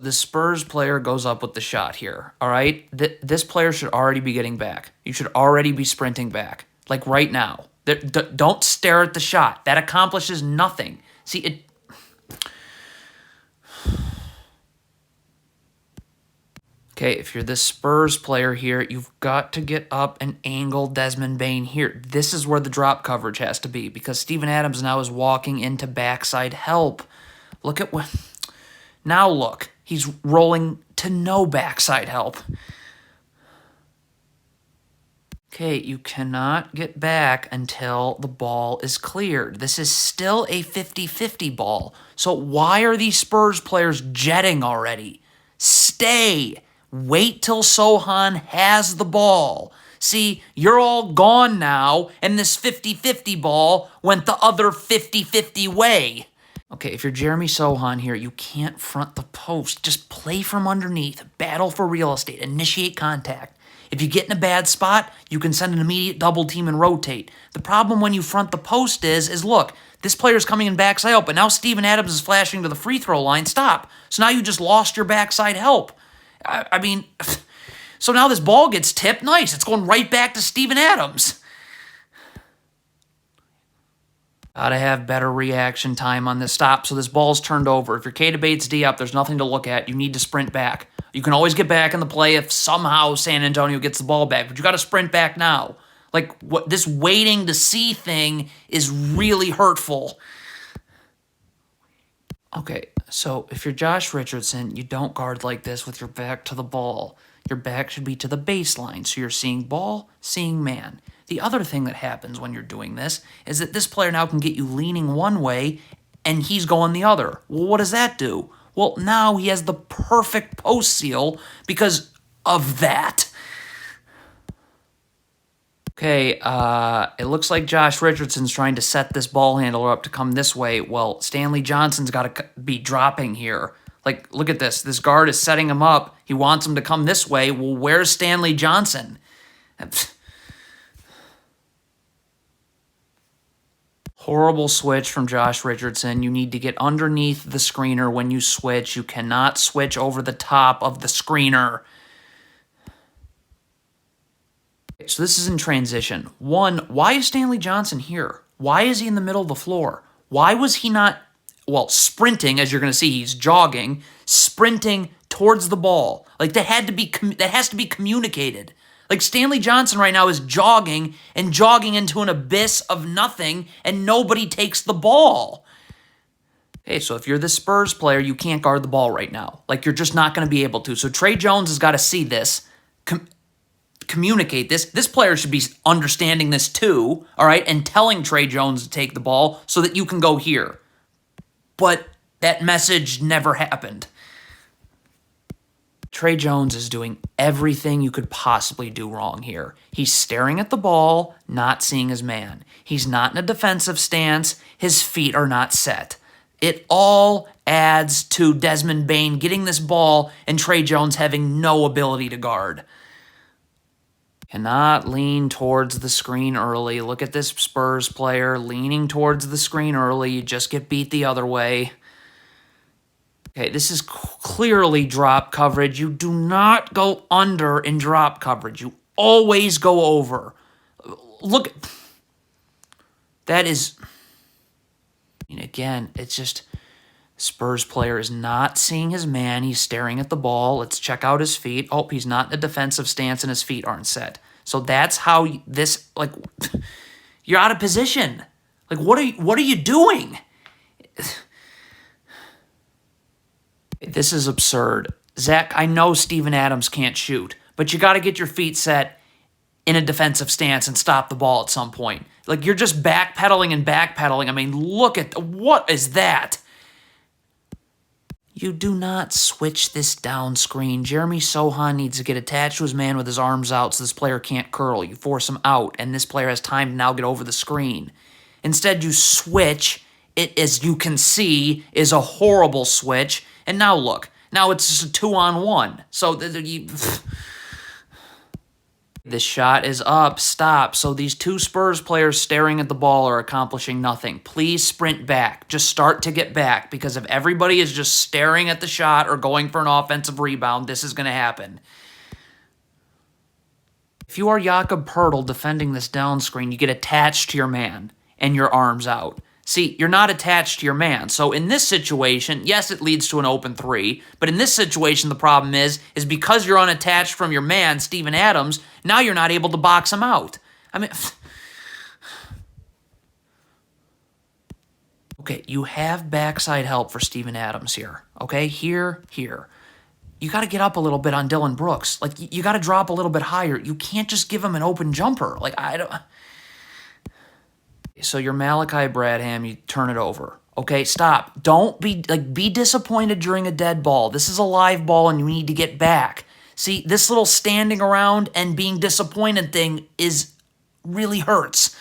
The Spurs player goes up with the shot here, all right? This player should already be getting back. You should already be sprinting back, like right now. Don't stare at the shot. That accomplishes nothing. See, it... Okay, if you're the Spurs player here, you've got to get up and angle Desmond Bane here. This is where the drop coverage has to be because Steven Adams now is walking into backside help. Look at what... Now look, he's rolling to no backside help. Okay, you cannot get back until the ball is cleared. This is still a 50-50 ball. So why are these Spurs players jetting already? Stay. Wait till Sohan has the ball. See, you're all gone now, and this 50-50 ball went the other 50-50 way. Okay, if you're Jeremy Sohan here, you can't front the post. Just play from underneath, battle for real estate, initiate contact. If you get in a bad spot, you can send an immediate double team and rotate. The problem when you front the post is look, this player's coming in backside help, but now Steven Adams is flashing to the free throw line. Stop. So now you just lost your backside help. I mean, so now this ball gets tipped. Nice. It's going right back to Steven Adams. Gotta have better reaction time on this stop, so this ball's turned over. If your K debates D up, there's nothing to look at. You need to sprint back. You can always get back in the play if somehow San Antonio gets the ball back, but you got to sprint back now. Like, what this waiting to see thing is really hurtful. Okay, so if you're Josh Richardson, you don't guard like this with your back to the ball. Your back should be to the baseline, so you're seeing ball, seeing man. The other thing that happens when you're doing this is that this player now can get you leaning one way and he's going the other. Well, what does that do? Well, now he has the perfect post seal because of that. Okay, it looks like Josh Richardson's trying to set this ball handler up to come this way. Well, Stanley Johnson's got to be dropping here. Like, look at this. This guard is setting him up. He wants him to come this way. Well, where's Stanley Johnson? Horrible switch from Josh Richardson. You need to get underneath the screener when you switch. You cannot switch over the top of the screener. So this is in transition. One, why is Stanley Johnson here? Why is he in the middle of the floor? Why was he not, well, sprinting, as you're going to see, he's jogging, sprinting towards the ball. Like, that has to be communicated. Like, Stanley Johnson right now is jogging and jogging into an abyss of nothing, and nobody takes the ball. Okay, so if you're the Spurs player, you can't guard the ball right now. Like, you're just not going to be able to. So Tre Jones has got to see this, communicate this. This player should be understanding this too, all right, and telling Tre Jones to take the ball so that you can go here. But that message never happened. Tre Jones is doing everything you could possibly do wrong here. He's staring at the ball, not seeing his man. He's not in a defensive stance. His feet are not set. It all adds to Desmond Bane getting this ball and Tre Jones having no ability to guard. Cannot lean towards the screen early. Look at this Spurs player leaning towards the screen early. You just get beat the other way. Okay, this is clearly drop coverage. You do not go under in drop coverage. You always go over. Look, that is, I mean, again, it's just Spurs player is not seeing his man. He's staring at the ball. Let's check out his feet. Oh, he's not in a defensive stance and his feet aren't set. So that's how this, like, you're out of position. Like, what are you doing? This is absurd. Zach, I know Steven Adams can't shoot, but you got to get your feet set in a defensive stance and stop the ball at some point. Like, you're just backpedaling and backpedaling. I mean, look at, what is that? You do not switch this down screen. Jeremy Sohan needs to get attached to his man with his arms out so this player can't curl. You force him out, and this player has time to now get over the screen. Instead, you switch. It, as you can see, is a horrible switch. And now look. Now it's just a 2-on-1. So This shot is up. Stop. So these two Spurs players staring at the ball are accomplishing nothing. Please sprint back. Just start to get back, because if everybody is just staring at the shot or going for an offensive rebound, this is going to happen. If you are Jakob Poeltl defending this down screen, you get attached to your man and your arms out. See, you're not attached to your man. So in this situation, yes, it leads to an open three. But in this situation, the problem is because you're unattached from your man, Steven Adams, now you're not able to box him out. I mean, okay, you have backside help for Steven Adams here. Okay, here. You got to get up a little bit on Dillon Brooks. Like, you got to drop a little bit higher. You can't just give him an open jumper. Like, I don't... So you're Malachi Bradham, you turn it over. Okay, stop. Don't be disappointed during a dead ball. This is a live ball and you need to get back. See, this little standing around and being disappointed thing really hurts.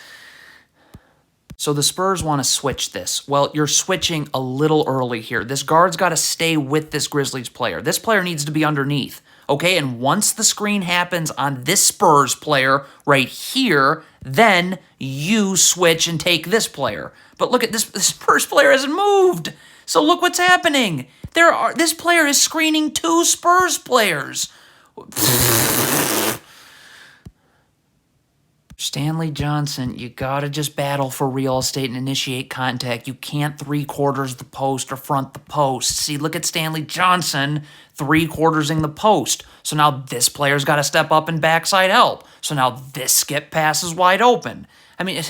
So the Spurs want to switch this. Well, you're switching a little early here. This guard's got to stay with this Grizzlies player. This player needs to be underneath. Okay, and once the screen happens on this Spurs player right here, then you switch and take this player. But look at this Spurs player hasn't moved. So look what's happening. This player is screening two Spurs players. Stanley Johnson, you gotta just battle for real estate and initiate contact. You can't 3/4 the post or front the post. See, look at Stanley Johnson 3/4ing the post. So now this player's got to step up and backside help. So now this skip pass is wide open. I mean,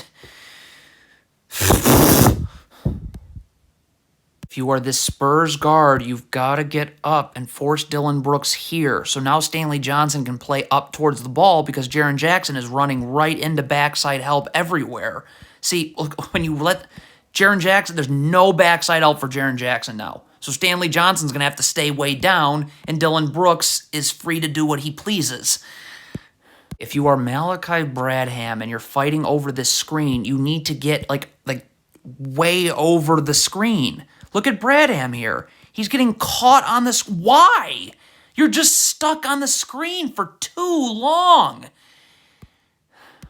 if you are this Spurs guard, you've got to get up and force Dillon Brooks here. So now Stanley Johnson can play up towards the ball because Jaren Jackson is running right into backside help everywhere. See, look, when you let Jaren Jackson, there's no backside help for Jaren Jackson now. So Stanley Johnson's going to have to stay way down, and Dillon Brooks is free to do what he pleases. If you are Malachi Bradham and you're fighting over this screen, you need to get like way over the screen. Look at Bradham here. He's getting caught on this. Why? You're just stuck on the screen for too long.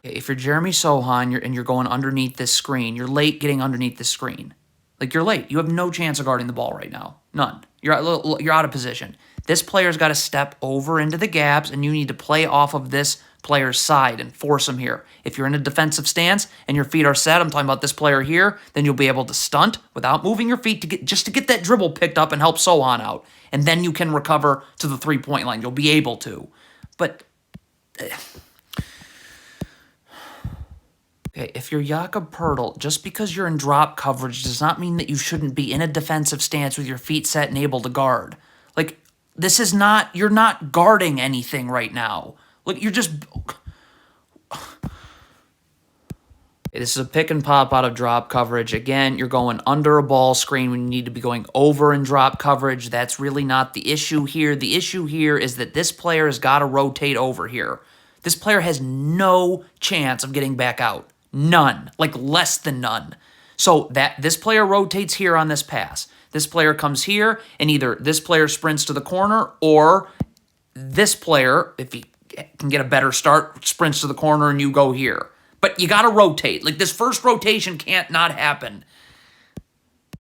If you're Jeremy Sohan and you're going underneath this screen, you're late getting underneath this screen. Like, you're late. You have no chance of guarding the ball right now. None. You're out of position. This player's got to step over into the gaps, and you need to play off of this player's side and force him here. If you're in a defensive stance and your feet are set, I'm talking about this player here, then you'll be able to stunt without moving your feet to get that dribble picked up and help Sohan out. And then you can recover to the three-point line. You'll be able to. But okay, if you're Jakob Poeltl, just because you're in drop coverage does not mean that you shouldn't be in a defensive stance with your feet set and able to guard. Like, this is not, you're not guarding anything right now. Look, you're just... This is a pick and pop out of drop coverage. Again, you're going under a ball screen when you need to be going over in drop coverage. That's really not the issue here. The issue here is that this player has got to rotate over here. This player has no chance of getting back out. None. Like, less than none. So this player rotates here on this pass. This player comes here, and either this player sprints to the corner, or this player, if he can get a better start, sprints to the corner and you go here. But you got to rotate. Like, this first rotation can't not happen.